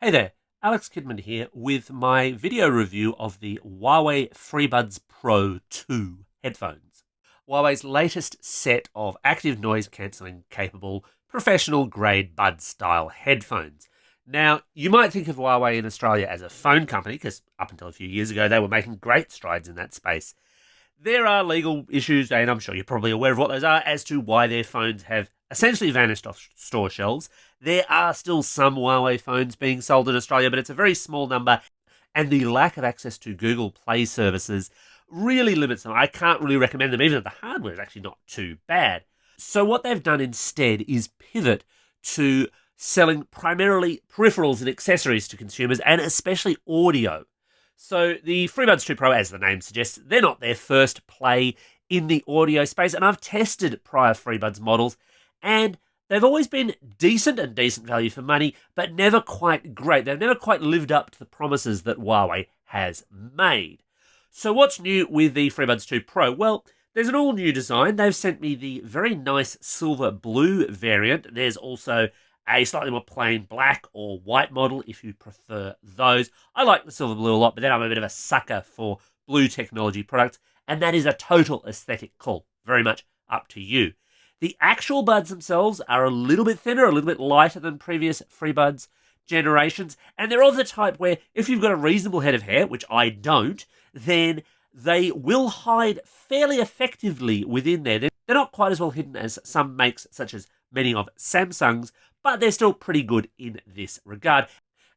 Hey there, Alex Kidman here with my video review of the Huawei Freebuds Pro 2 headphones. Huawei's latest set of active noise cancelling capable professional grade bud style headphones. Now, you might think of Huawei in Australia as a phone company because up until a few years ago they were making great strides in that space. There are legal issues, and I'm sure you're probably aware of what those are, as to why their phones have essentially vanished off store shelves. There are still some Huawei phones being sold in Australia, but it's a very small number, and the lack of access to Google Play services really limits them. I can't really recommend them, even though the hardware is actually not too bad. So what they've done instead is pivot to selling primarily peripherals and accessories to consumers, and especially audio. So the Freebuds 2 Pro, as the name suggests, they're not their first play in the audio space, and I've tested prior Freebuds models, and they've always been decent and decent value for money, but never quite great. They've never quite lived up to the promises that Huawei has made. So what's new with the Freebuds 2 Pro? Well, there's an all-new design. They've sent me the very nice silver blue variant. There's also a slightly more plain black or white model if you prefer those. I like the silver blue a lot, but then I'm a bit of a sucker for blue technology products, and that is a total aesthetic call. Very much up to you. The actual buds themselves are a little bit thinner, a little bit lighter than previous Freebuds generations, and they're of the type where if you've got a reasonable head of hair, which I don't, then they will hide fairly effectively within there. They're not quite as well hidden as some makes, such as many of Samsung's, but they're still pretty good in this regard,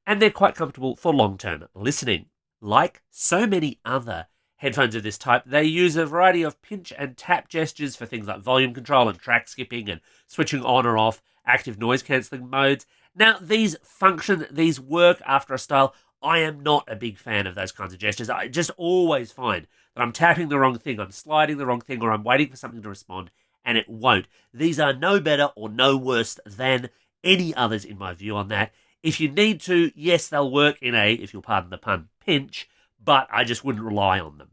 and they're quite comfortable for long-term listening. Like so many other headphones of this type, they use a variety of pinch and tap gestures for things like volume control and track skipping and switching on or off active noise cancelling modes. Now, these function, these work after a style. I am not a big fan of those kinds of gestures. I just always find that I'm tapping the wrong thing, I'm sliding the wrong thing, or I'm waiting for something to respond, and it won't. These are no better or no worse than any others in my view on that. If you need to, yes, they'll work in a, if you'll pardon the pun, pinch, but I just wouldn't rely on them.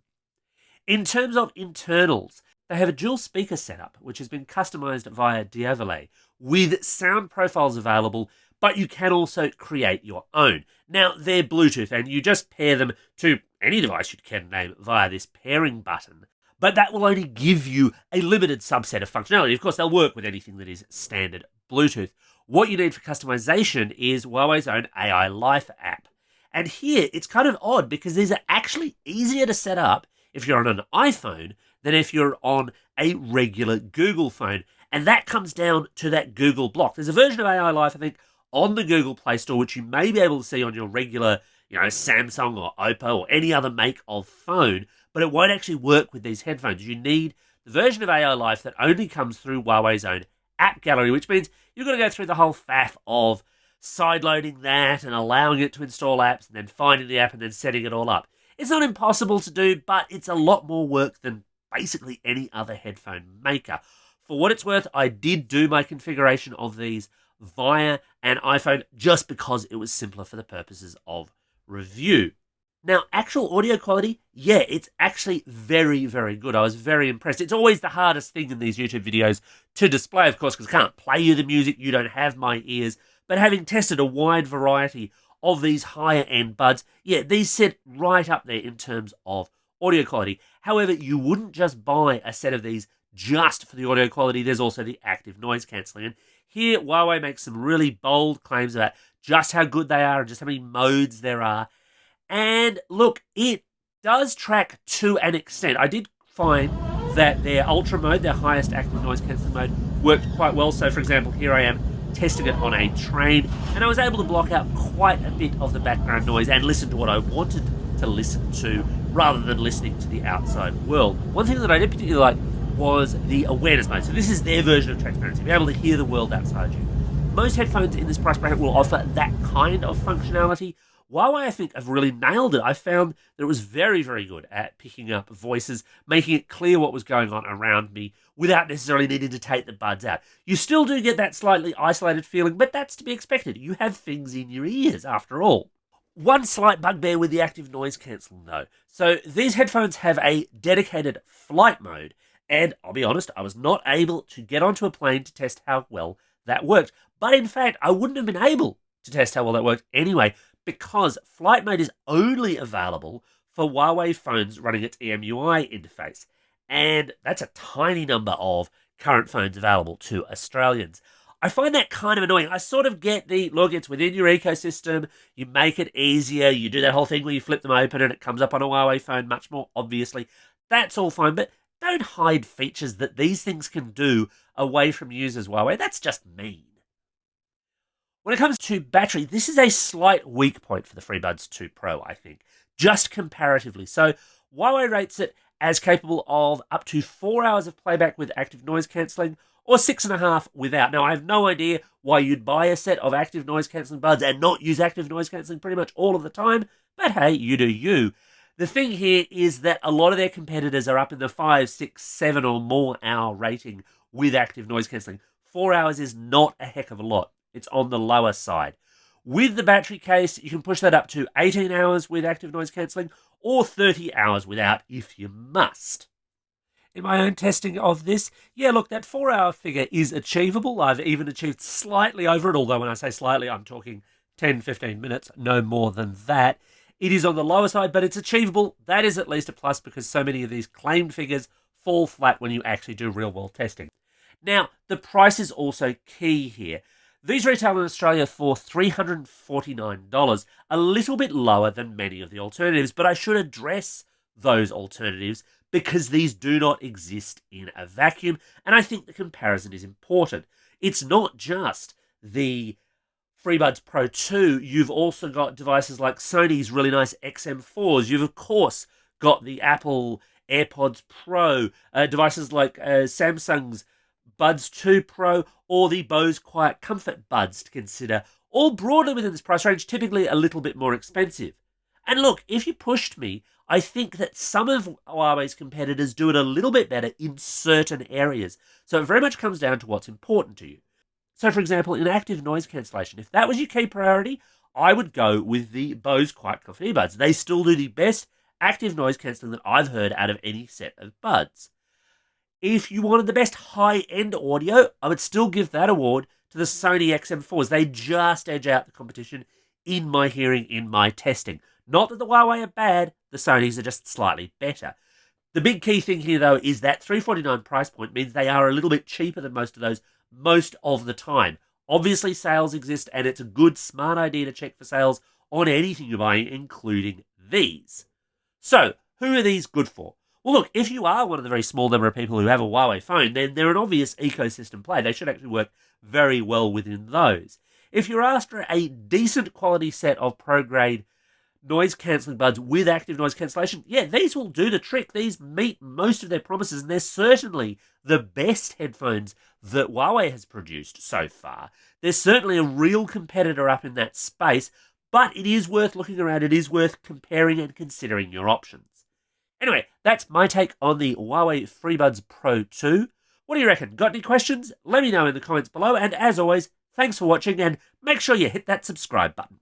In terms of internals, they have a dual speaker setup, which has been customized via Diavolet, with sound profiles available, but you can also create your own. Now, they're Bluetooth, and you just pair them to any device you can name via this pairing button, but that will only give you a limited subset of functionality. Of course, they'll work with anything that is standard Bluetooth. What you need for customization is Huawei's own AI Life app. And here, it's kind of odd because these are actually easier to set up if you're on an iPhone than if you're on a regular Google phone. And that comes down to that Google block. There's a version of AI Life, I think, on the Google Play Store, which you may be able to see on your regular, Samsung or Oppo or any other make of phone, but it won't actually work with these headphones. You need the version of AI Life that only comes through Huawei's own app gallery, which means you've got to go through the whole faff of sideloading that and allowing it to install apps and then finding the app and then setting it all up. It's not impossible to do, but it's a lot more work than basically any other headphone maker. For what it's worth, I did do my configuration of these via an iPhone just because it was simpler for the purposes of review. Now, actual audio quality, yeah, it's actually very, very good. I was very impressed. It's always the hardest thing in these YouTube videos to display, of course, because I can't play you the music. You don't have my ears. But having tested a wide variety of these higher-end buds, yeah, these sit right up there in terms of audio quality. However, you wouldn't just buy a set of these just for the audio quality. There's also the active noise cancelling. And here, Huawei makes some really bold claims about just how good they are and just how many modes there are. And look, it does track to an extent. I did find that their ultra mode, their highest active noise cancelling mode, worked quite well. So, for example, here I am testing it on a train, and I was able to block out quite a bit of the background noise and listen to what I wanted to listen to rather than listening to the outside world. One thing that I did particularly like was the awareness mode. So this is their version of transparency, be able to hear the world outside you. Most headphones in this price bracket will offer that kind of functionality. Huawei, I think, have really nailed it. I found that it was very, very good at picking up voices, making it clear what was going on around me without necessarily needing to take the buds out. You still do get that slightly isolated feeling, but that's to be expected. You have things in your ears, after all. One slight bugbear with the active noise cancelling, though. So these headphones have a dedicated flight mode, and I'll be honest, I was not able to get onto a plane to test how well that worked. But in fact, I wouldn't have been able to test how well that worked anyway, because flight mode is only available for Huawei phones running its EMUI interface. And that's a tiny number of current phones available to Australians. I find that kind of annoying. I sort of get the, look, it's within your ecosystem, you make it easier, you do that whole thing where you flip them open and it comes up on a Huawei phone much more obviously. That's all fine, but don't hide features that these things can do away from users, Huawei. That's just mean. When it comes to battery, this is a slight weak point for the Freebuds 2 Pro, I think, just comparatively. So Huawei rates it as capable of up to 4 hours of playback with active noise cancelling, or 6.5 without. Now, I have no idea why you'd buy a set of active noise cancelling buds and not use active noise cancelling pretty much all of the time, but hey, you do you. The thing here is that a lot of their competitors are up in the 5, 6, 7 or more hour rating with active noise cancelling. 4 hours is not a heck of a lot. It's on the lower side. With the battery case, you can push that up to 18 hours with active noise cancelling or 30 hours without if you must. In my own testing of this, yeah, look, that 4 hour figure is achievable. I've even achieved slightly over it, although when I say slightly, I'm talking 10, 15 minutes, no more than that. It is on the lower side, but it's achievable. That is at least a plus because so many of these claimed figures fall flat when you actually do real-world testing. Now, the price is also key here. These retail in Australia for $349, a little bit lower than many of the alternatives, but I should address those alternatives because these do not exist in a vacuum, and I think the comparison is important. It's not just the Freebuds Pro 2, you've also got devices like Sony's really nice XM4s. You've, of course, got the Apple AirPods Pro, devices like Samsung's Buds 2 Pro, or the Bose Quiet Comfort Buds to consider, all broadly within this price range, typically a little bit more expensive. And look, if you pushed me, I think that some of Huawei's competitors do it a little bit better in certain areas. So it very much comes down to what's important to you. So, for example, in active noise cancellation, if that was your key priority, I would go with the Bose Quiet Comfort earbuds. They still do the best active noise cancelling that I've heard out of any set of buds. If you wanted the best high-end audio, I would still give that award to the Sony XM4s. They just edge out the competition in my hearing, in my testing. Not that the Huawei are bad, the Sonys are just slightly better. The big key thing here, though, is that $349 price point means they are a little bit cheaper than most of those most of the time. Obviously, sales exist, and it's a good, smart idea to check for sales on anything you're buying, including these. So, who are these good for? Well, look, if you are one of the very small number of people who have a Huawei phone, then they're an obvious ecosystem play. They should actually work very well within those. If you're after a decent quality set of pro-grade noise-cancelling buds with active noise cancellation, yeah, these will do the trick. These meet most of their promises, and they're certainly the best headphones that Huawei has produced so far. There's certainly a real competitor up in that space, but it is worth looking around. It is worth comparing and considering your options. Anyway, that's my take on the Huawei Freebuds Pro 2. What do you reckon? Got any questions? Let me know in the comments below, and as always, thanks for watching, and make sure you hit that subscribe button.